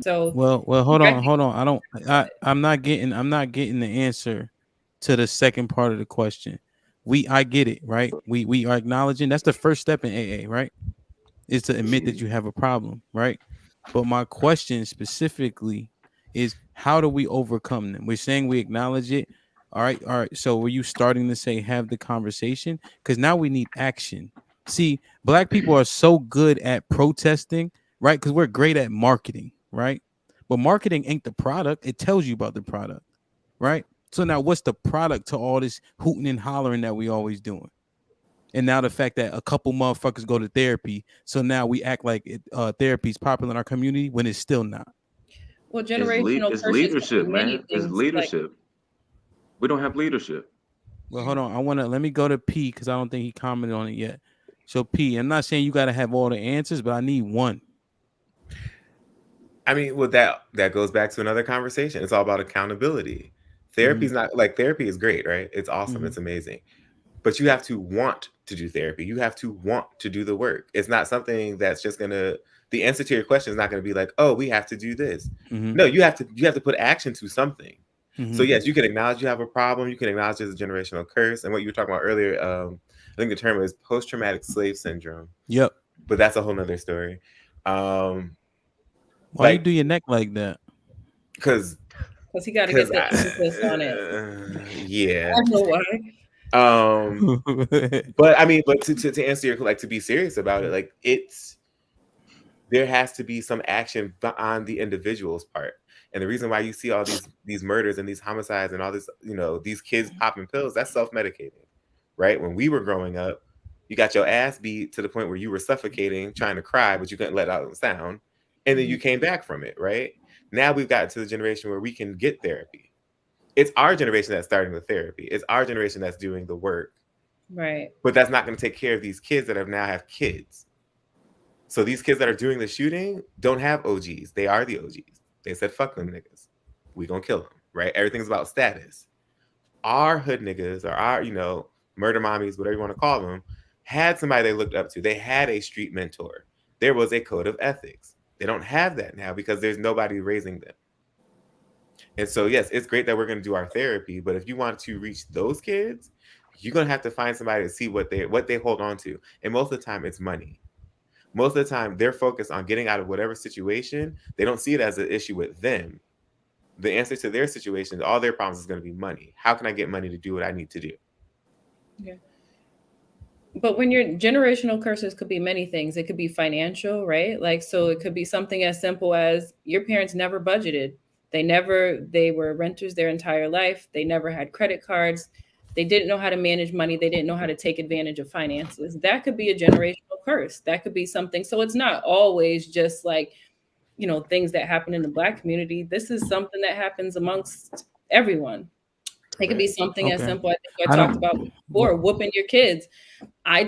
So Well, hold on, correcting hold on. I'm not getting the answer to the second part of the question. I get it, right? We are acknowledging that's the first step in AA, right? Is to admit that you have a problem, right? But my question specifically is how do we overcome them? We're saying we acknowledge it. All right. So were you starting to say have the conversation? Because now we need action. See, black people are so good at protesting, right? Because we're great at marketing, right? But marketing ain't the product. It tells you about the product, right? So now what's the product to all this hooting and hollering that we always doing? And now the fact that a couple motherfuckers go to therapy, so now we act like therapy is popular in our community when it's still not. well, generational It's curses can be leadership, many man. It's things. Like, leadership. We don't have leadership. Well, hold on. Let me go to P because I don't think he commented on it yet. So P, I'm not saying you got to have all the answers, but I need one. I mean, well, that goes back to another conversation. It's all about accountability. Mm-hmm. Therapy's not like therapy is great, right? It's awesome. Mm-hmm. It's amazing. But you have to want to do therapy. You have to want to do the work. It's not something that's just gonna. The answer to your question is not gonna be like, oh, we have to do this. Mm-hmm. No, you have to put action to something. So Mm-hmm. yes, you can acknowledge you have a problem. You can acknowledge there's a generational curse, and what you were talking about earlier. I think the term is post-traumatic slave syndrome, Yep. but that's a whole nother story. Um, Why you like, do your neck like that? because because he got to because get the emphasis on it. yeah. I know why. Um, but I mean, but to answer your like to be serious about it, like there has to be some action on the individual's part. And the reason why you see all these murders and these homicides and all this, these kids popping pills, that's self-medicating, right? When we were growing up, you got your ass beat to the point where you were suffocating, trying to cry, but you couldn't let out a sound, and then you came back from it, right? Now we've gotten to the generation where we can get therapy. It's our generation that's starting the therapy. It's our generation that's doing the work, Right. but that's not going to take care of these kids that now have kids. So these kids that are doing the shooting don't have OGs. They are the OGs. They said, fuck them niggas. We gonna kill them, right? Everything's about status. Our hood niggas or our, murder mommies, whatever you want to call them, had somebody they looked up to. They had a street mentor. There was a code of ethics. They don't have that now because there's nobody raising them. And so, yes, it's great that we're going to do our therapy, but if you want to reach those kids, you're going to have to find somebody to see what they hold on to. And most of the time, it's money. Most of the time, they're focused on getting out of whatever situation. They don't see it as an issue with them. The answer to their situation, all their problems is going to be money. How can I get money to do what I need to do? Yeah. But when your generational curses could be many things. It could be financial, right? Like, so it could be something as simple as your parents never budgeted. They were renters their entire life. They never had credit cards. They didn't know how to manage money. They didn't know how to take advantage of finances. That could be a generational curse. That could be something. So it's not always just like, things that happen in the Black community. This is something that happens amongst everyone. It could be Correct. something as Okay. simple, I think I I talked don't. about What? before, whooping your kids. I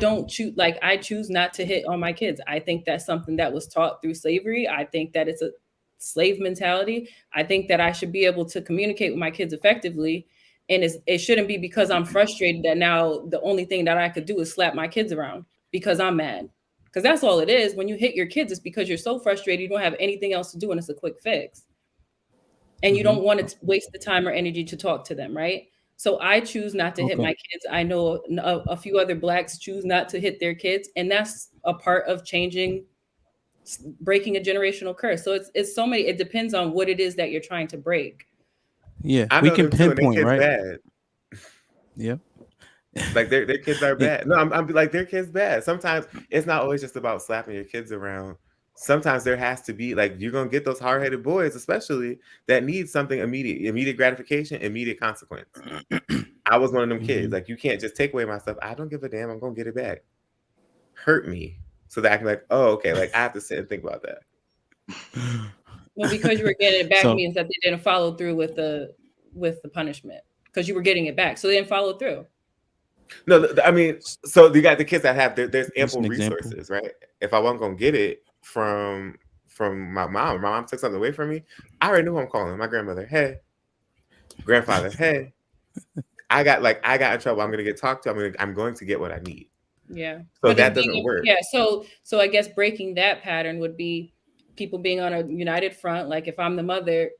choose not to hit on my kids. I think that's something that was taught through slavery. I think that it's a slave mentality. I think that I should be able to communicate with my kids effectively. And it shouldn't be because I'm frustrated that now the only thing that I could do is slap my kids around because I'm mad. Because that's all it is. When you hit your kids, it's because you're so frustrated, you don't have anything else to do, and it's a quick fix. And you Mm-hmm. don't want to waste the time or energy to talk to them, right? So I choose not to hit Okay. my kids. I know a few other Blacks choose not to hit their kids, and that's a part of breaking a generational curse. So it's so many. It depends on what it is that you're trying to break. Yeah, I we know can them too, and their pinpoint, kids right? bad. Yeah. Like their kids are Yeah. bad. No, I'm like their kids bad. Sometimes it's not always just about slapping your kids around. Sometimes there has to be like you're gonna get those hard headed boys, especially that need something immediate gratification, immediate consequence. I was one of them kids. Mm-hmm. Like you can't just take away my stuff. I don't give a damn. I'm gonna get it back. Hurt me so that I can be like, oh, okay. Like I have to sit and think about that. Well, because you were getting it back So means that they didn't follow through with the punishment because you were getting it back, so they didn't follow through. No, I mean, so you got the kids that have there's just ample an example. resources, right? If I wasn't gonna get it from my mom took something away from me. I already knew who I'm calling. My grandmother, hey, grandfather, hey. I got in trouble. I'm gonna get talked to. I'm going to get what I need. Yeah, So but that doesn't work. yeah. So I guess breaking that pattern would be people being on a united front. Like if I'm the mother,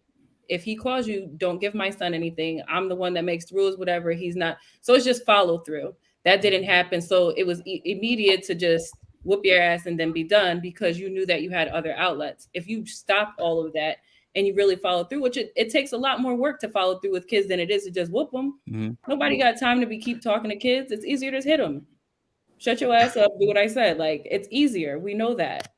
if he calls you, don't give my son anything. I'm the one that makes the rules, whatever. He's not. So it's just follow through. That didn't happen. So it was immediate to just whoop your ass and then be done because you knew that you had other outlets. If you stop all of that and you really follow through, which it takes a lot more work to follow through with kids than it is to just whoop them. Mm-hmm. Nobody got time to be keep talking to kids. It's easier to just hit them. Shut your ass up. Do what I said. Like it's easier. We know that.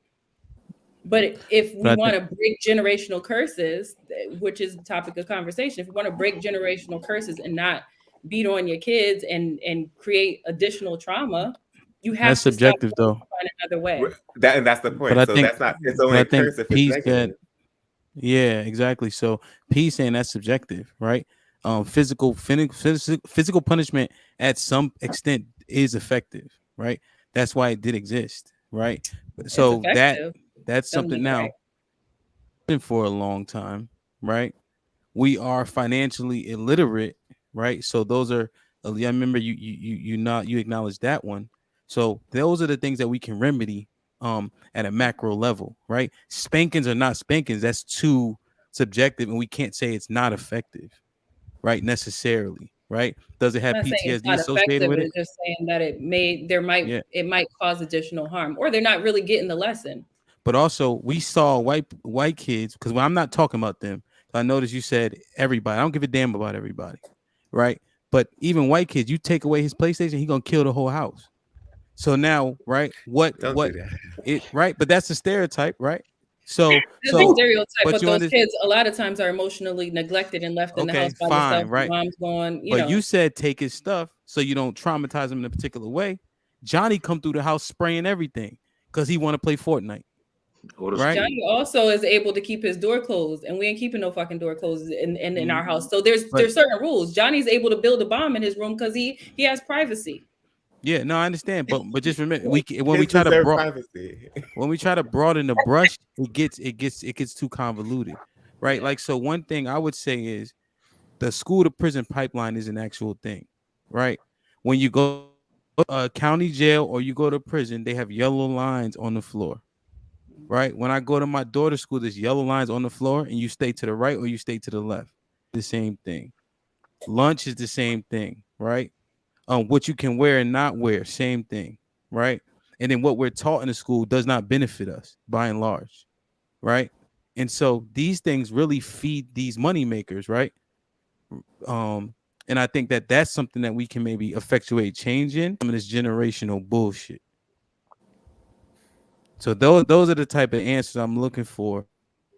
But if we But I want think to break generational curses, which is the topic of conversation, if we want to break generational curses and not beat on your kids and create additional trauma, you have that's to stop subjective though. and find another way. And that's the But point. I So think, that's not, it's but only I a think curse if P it's said, negative. yeah, exactly. So P saying that's subjective, right? Physical punishment at some extent is effective, right? That's why it did exist, right? It's So effective. that's Doesn't something mean right. now been for a long time, right? We are financially illiterate, right? So those are, I remember you acknowledge that one. So those are the things that we can remedy at a macro level, right? Spankings are not spankings. That's too subjective, and we can't say it's not effective, right? Necessarily, right? Does it have I'm not saying it's PTSD not associated effective. with it? It's just saying that Yeah. it might cause additional harm, or they're not really getting the lesson. But also, we saw white kids, because when I'm not talking about them, I noticed you said everybody. I don't give a damn about everybody, right? But even white kids, you take away his PlayStation, he gonna kill the whole house. So now, right? Don't do that. Right? But that's a stereotype, right? So There's a stereotype, but but you those understand? kids a lot of times are emotionally neglected and left in the Okay, house by themselves. fine, right? Mom's going, But you said take his stuff so you don't traumatize him in a particular way. Johnny come through the house spraying everything because he want to play Fortnite. Or the Right? school. Johnny also is able to keep his door closed, and we ain't keeping no fucking door closed in our house. So But there's certain rules. Johnny's able to build a bomb in his room because he has privacy. yeah, no, I understand. But just remember, when we Kids try to deserve privacy. when we try to broaden the brush, it gets too convoluted, right? Like, so one thing I would say is the school to prison pipeline is an actual thing, right? When you go county jail or you go to prison, they have yellow lines on the floor, right? When I go to my daughter's school, there's yellow lines on the floor, and you stay to the right or you stay to the left. The same thing. Lunch is the same thing, right? What you can wear and not wear, same thing, right? And then what we're taught in the school does not benefit us by and large, right? And so these things really feed these money makers, right? And I think that that's something that we can maybe effectuate change in some of this generational bullshit. So those are the type of answers I'm looking for.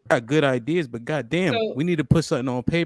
I got good ideas, but goddamn, So we need to put something on paper